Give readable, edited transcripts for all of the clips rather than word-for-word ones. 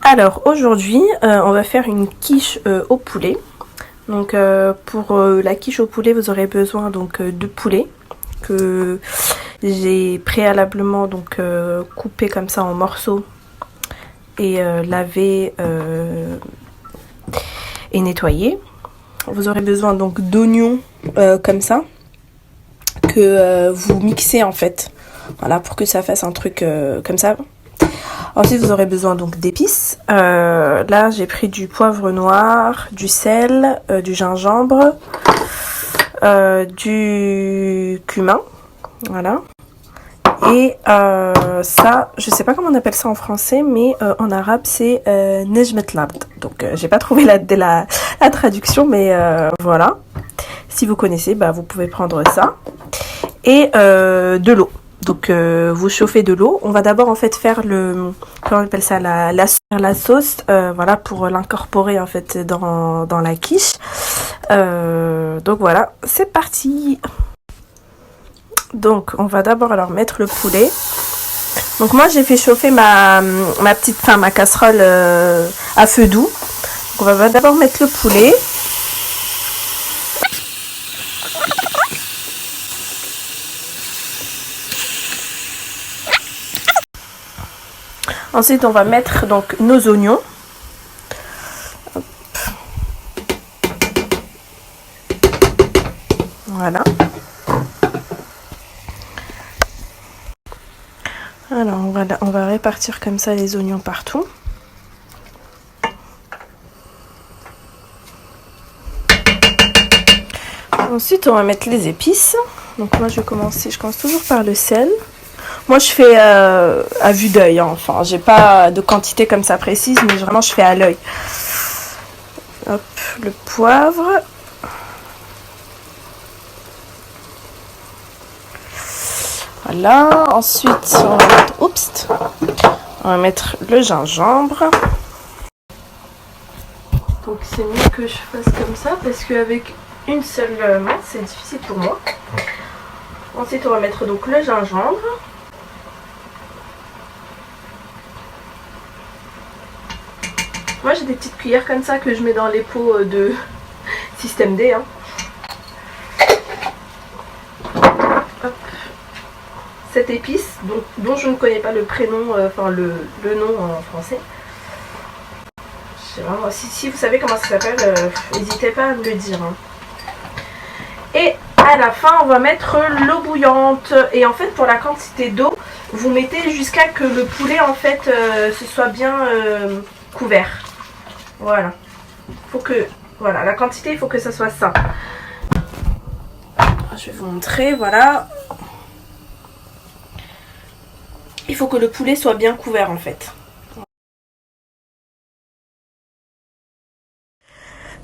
Alors aujourd'hui, on va faire une quiche au poulet. Donc pour la quiche au poulet, vous aurez besoin donc de poulet que j'ai préalablement donc coupé comme ça en morceaux et lavé et nettoyé. Vous aurez besoin donc d'oignons comme ça que vous mixez en fait. Voilà, pour que ça fasse un truc comme ça. Ensuite, vous aurez besoin donc d'épices. Là, j'ai pris du poivre noir, du sel, du gingembre, du cumin. Voilà. Et ça, je sais pas comment on appelle ça en français, mais en arabe, c'est nejmet lard. Donc, j'ai pas trouvé la traduction, mais voilà. Si vous connaissez, bah, vous pouvez prendre ça. Et de l'eau. Donc vous chauffez de l'eau. On va d'abord en fait faire comment on appelle ça, la sauce, voilà, pour l'incorporer en fait dans la quiche. Donc voilà, c'est parti. Donc on va d'abord alors mettre le poulet. Donc moi j'ai fait chauffer ma casserole à feu doux. Donc on va d'abord mettre le poulet. Ensuite, on va mettre donc nos oignons. Hop. Voilà. Alors, on va répartir comme ça les oignons partout. Ensuite, on va mettre les épices. Donc moi, je commence toujours par le sel. Moi, je fais à vue d'œil, hein. Enfin, j'ai pas de quantité comme ça précise, mais vraiment, je fais à l'œil. Hop, le poivre. Voilà. Ensuite, on va mettre le gingembre. Donc, c'est mieux que je fasse comme ça, parce qu'avec une seule main, c'est difficile pour moi. Ensuite, on va mettre donc le gingembre. Moi j'ai des petites cuillères comme ça que je mets dans les pots de système D. Hein. Hop. Cette épice dont je ne connais pas le prénom, le nom en français. Je sais vraiment, si vous savez comment ça s'appelle, n'hésitez pas à me le dire. Hein. Et à la fin on va mettre l'eau bouillante. Et en fait pour la quantité d'eau, vous mettez jusqu'à que le poulet en fait se soit bien couvert. Voilà. Voilà, la quantité, il faut que ça soit ça. Je vais vous montrer, voilà. Il faut que le poulet soit bien couvert en fait.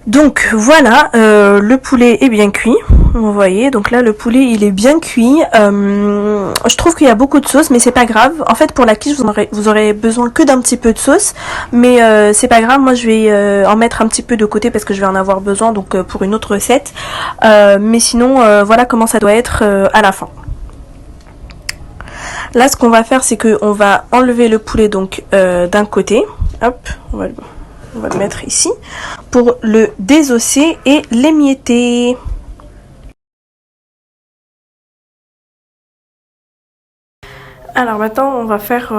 Donc voilà, le poulet est bien cuit. Vous voyez, donc là le poulet il est bien cuit. Je trouve qu'il y a beaucoup de sauce, mais c'est pas grave. En fait pour la quiche vous aurez besoin que d'un petit peu de sauce, mais c'est pas grave. Moi je vais en mettre un petit peu de côté parce que je vais en avoir besoin donc pour une autre recette. Mais sinon voilà comment ça doit être à la fin. Là ce qu'on va faire c'est que on va enlever le poulet donc d'un côté. Hop, on va le mettre ici pour le désosser et l'émietter. Alors maintenant on va faire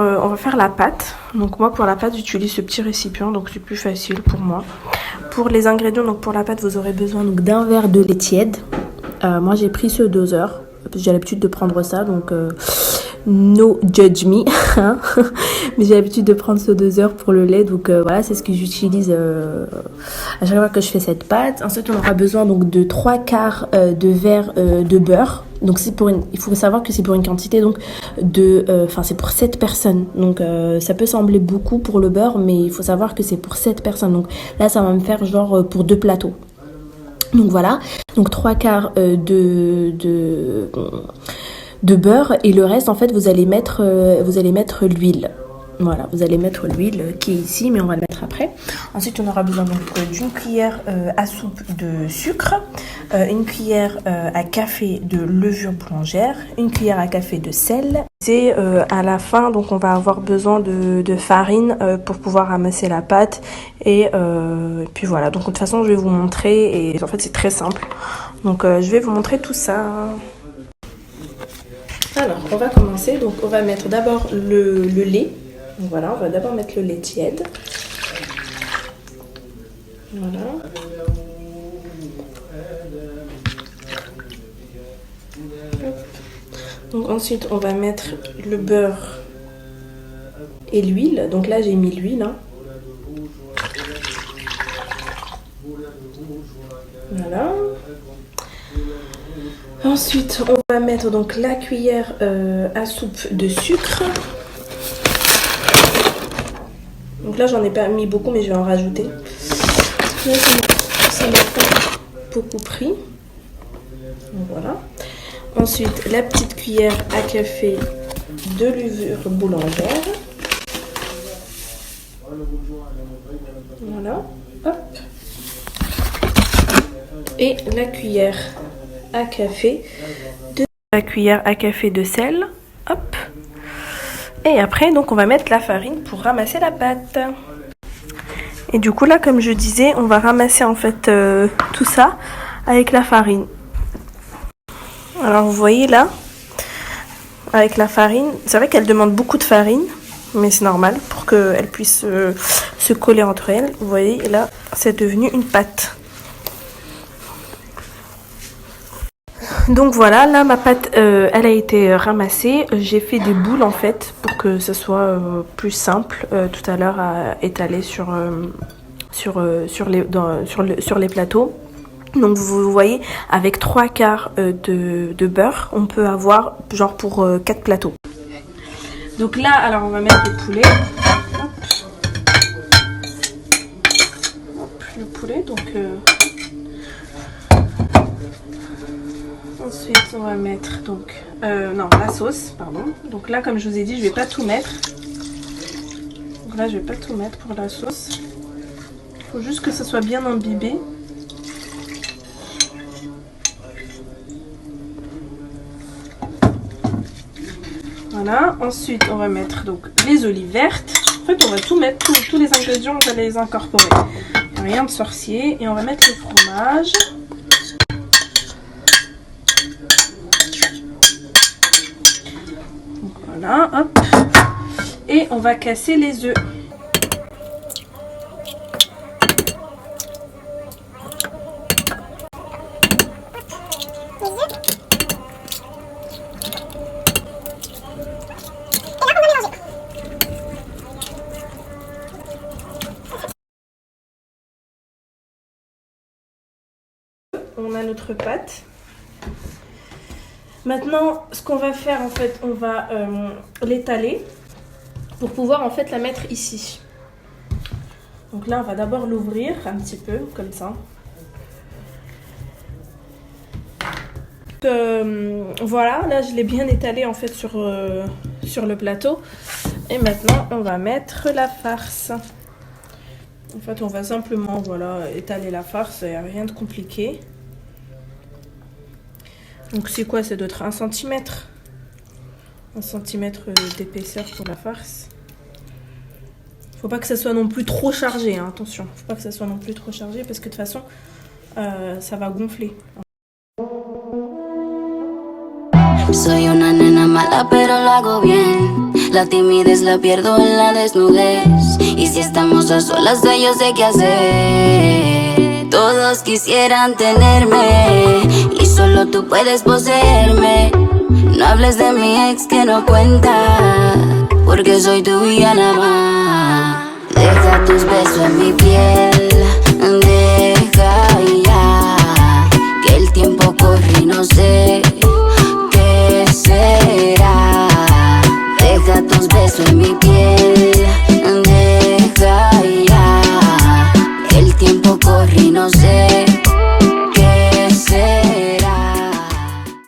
la pâte. Donc moi pour la pâte j'utilise ce petit récipient, donc c'est plus facile pour moi. Pour les ingrédients, donc pour la pâte vous aurez besoin donc d'un verre de lait tiède. Moi j'ai pris ce doseur, j'ai l'habitude de prendre ça, donc no judge me, hein. Mais j'ai l'habitude de prendre ce doseur pour le lait, donc voilà, c'est ce que j'utilise à chaque fois que je fais cette pâte. Ensuite on aura besoin donc de 3/4 de verre de beurre. Donc il faut savoir que c'est pour une quantité donc c'est pour 7 personnes. Donc ça peut sembler beaucoup pour le beurre, mais il faut savoir que c'est pour 7 personnes. Donc là ça va me faire genre pour 2 plateaux. Donc voilà, donc 3/4 de beurre, et le reste en fait vous allez mettre l'huile. Voilà, vous allez mettre l'huile qui est ici, mais on va le mettre après. Ensuite, on aura besoin donc d'une cuillère à soupe de sucre, une cuillère à café de levure boulangère, une cuillère à café de sel. C'est à la fin, donc on va avoir besoin de farine pour pouvoir ramasser la pâte. Et puis voilà, donc de toute façon, je vais vous montrer. Et en fait, c'est très simple. Donc, je vais vous montrer tout ça. Alors, on va commencer. Donc, on va mettre d'abord le lait. Donc, voilà, on va d'abord mettre le lait tiède. Voilà. Hop. Donc, ensuite, on va mettre le beurre et l'huile. Donc là, j'ai mis l'huile. Hein. Voilà. Ensuite, on va mettre donc la cuillère à soupe de sucre. Donc là, j'en ai pas mis beaucoup, mais je vais en rajouter. Là, ça m'a pas beaucoup pris. Donc voilà. Ensuite, la petite cuillère à café de levure boulangère. Voilà. Hop. Et la cuillère à café de sel. Hop. Et après, donc, on va mettre la farine pour ramasser la pâte. Et du coup, là, comme je disais, on va ramasser en fait tout ça avec la farine. Alors, vous voyez là, avec la farine, c'est vrai qu'elle demande beaucoup de farine, mais c'est normal pour qu'elle puisse se coller entre elles. Vous voyez, là, c'est devenu une pâte. Donc voilà, là ma pâte elle a été ramassée. J'ai fait des boules en fait pour que ce soit plus simple tout à l'heure à étaler sur les plateaux. Donc vous voyez, avec 3/4 de beurre, on peut avoir genre pour 4 plateaux. Donc là, alors on va mettre le poulet. Hop. Hop, le poulet, donc... Ensuite, on va mettre donc la sauce, pardon. Donc là, comme je vous ai dit, je vais pas tout mettre. Donc là, je vais pas tout mettre pour la sauce. Il faut juste que ça soit bien imbibé. Voilà. Ensuite, on va mettre donc les olives vertes. En fait, on va tout mettre, tous les ingrédients, on va les incorporer. Rien de sorcier. Et on va mettre le fromage. Voilà, hop. Et on va casser les œufs. On a notre pâte. Maintenant, ce qu'on va faire, en fait, on va l'étaler pour pouvoir, en fait, la mettre ici. Donc là, on va d'abord l'ouvrir un petit peu, comme ça. Voilà, là, je l'ai bien étalé, en fait, sur le plateau. Et maintenant, on va mettre la farce. En fait, on va simplement, voilà, étaler la farce, il n'y a rien de compliqué. Donc c'est quoi? Ça doit être 1 cm. 1 cm d'épaisseur pour la farce. Faut pas que ça soit non plus trop chargé, hein, attention. Faut pas que ça soit non plus trop chargé parce que de toute façon, ça va gonfler. Soy una nena mala pero lo hago bien. La timidez la pierdo en la desnudez. Y si estamos a solas yo sé qué hacer. Todos quisieran tenerme y solo tú puedes poseerme. No hables de mi ex que no cuenta, porque soy tuya nada más. Deja tus besos en mi piel, deja ya, que el tiempo corre y no sé qué será. Deja tus besos en mi piel.